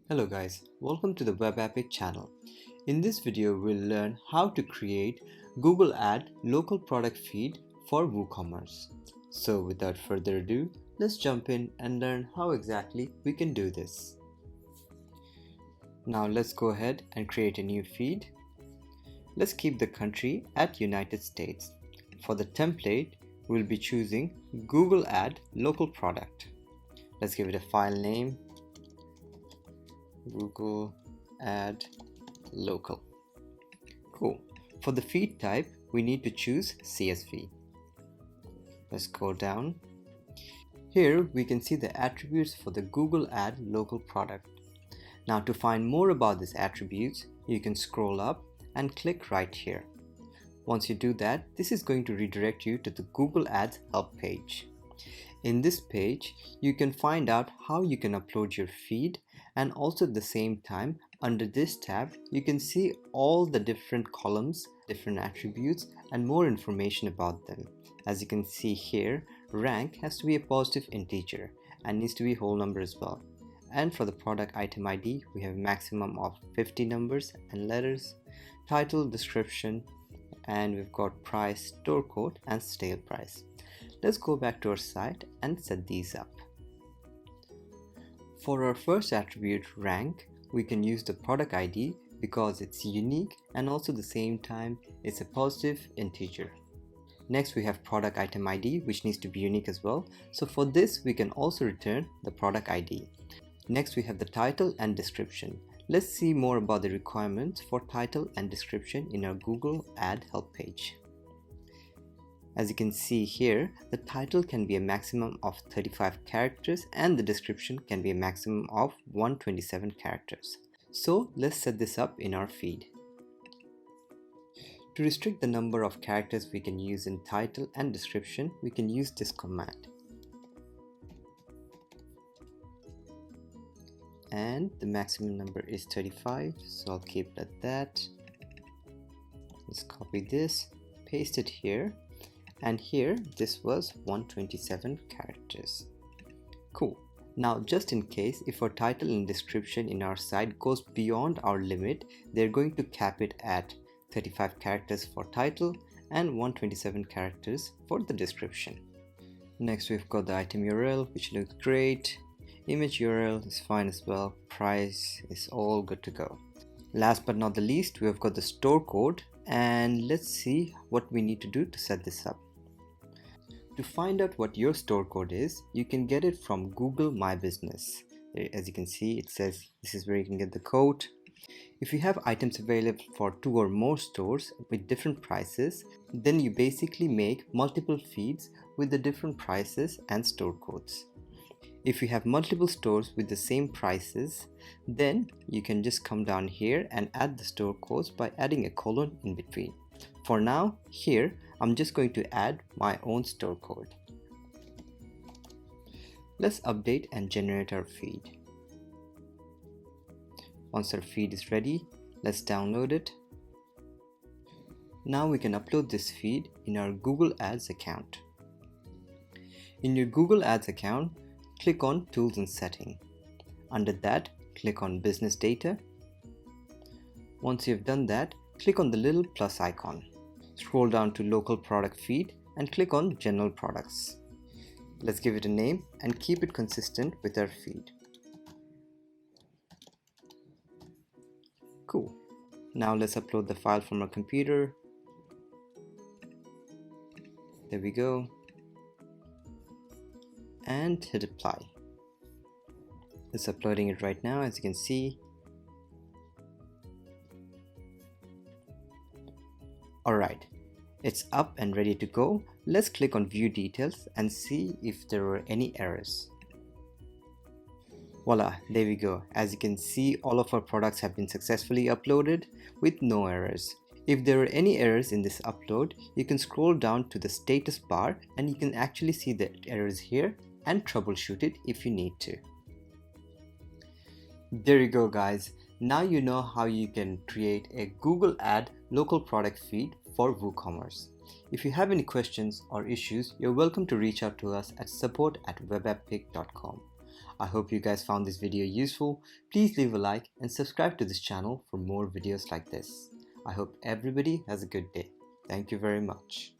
Hello guys, welcome to the WebAppick channel. In this video, we'll learn how to create Google Ad local product feed for WooCommerce. So without further ado, let's jump in and learn how exactly we can do this. Now let's go ahead and create a new feed. Let's keep the country at United States. For the template, we'll be choosing Google Ad local product. Let's give it a file name. Google Ad Local. Cool. For the feed type, we need to choose CSV. Let's go down. Here we can see the attributes for the Google Ad Local product. Now to find more about these attributes, you can scroll up and click right here. Once you do that, this is going to redirect you to the Google Ads help page. In this page, you can find out how you can upload your feed, and also at the same time, under this tab, you can see all the different columns, different attributes, and more information about them. As you can see here, rank has to be a positive integer and needs to be whole number as well. And for the product item ID, we have a maximum of 50 numbers and letters, title, description, and we've got price, store code, and sale price. Let's go back to our site and set these up. For our first attribute, rank, we can use the product ID because it's unique and also at the same time it's a positive integer. Next we have product item ID, which needs to be unique as well. So for this we can also return the product ID. Next we have the title and description. Let's see more about the requirements for title and description in our Google Ad help page. As you can see here, the title can be a maximum of 35 characters and the description can be a maximum of 127 characters. So let's set this up in our feed. To restrict the number of characters we can use in title and description, we can use this command. And the maximum number is 35, so I'll keep it at that. Let's copy this, paste it here. And here this was 127 characters. Cool. Now just in case if our title and description in our site goes beyond our limit, they're going to cap it at 35 characters for title and 127 characters for the description. Next we've got the item URL, which looks great. Image URL is fine as well. Price is all good to go. Last but not the least, we have got the store code, and let's see what we need to do to set this up. To find out what your store code is, you can get it from Google My Business. As you can see, it says this is where you can get the code. If you have items available for 2 or more stores with different prices, then you basically make multiple feeds with the different prices and store codes. If you have multiple stores with the same prices, then you can just come down here and add the store codes by adding a colon in between. For now, here, I'm just going to add my own store code. Let's update and generate our feed. Once our feed is ready, let's download it. Now we can upload this feed in our Google Ads account. In your Google Ads account, click on Tools and Setting. Under that, click on Business Data. Once you've done that, click on the little plus icon. Scroll down to Local Product Feed and click on General Products. Let's give it a name and keep it consistent with our feed. Cool. Now let's upload the file from our computer. There we go. And hit apply. It's uploading it right now, as you can see. Alright, it's up and ready to go. Let's click on view details and see if there were any errors. Voila, there we go. As you can see, all of our products have been successfully uploaded with no errors. If there are any errors in this upload, you can scroll down to the status bar and you can actually see the errors here and troubleshoot it if you need to. There you go guys. Now you know how you can create a Google Ad local product feed for WooCommerce. If you have any questions or issues, you're welcome to reach out to us at support@webappick.com. I hope you guys found this video useful. Please leave a like and subscribe to this channel for more videos like this. I hope everybody has a good day. Thank you very much.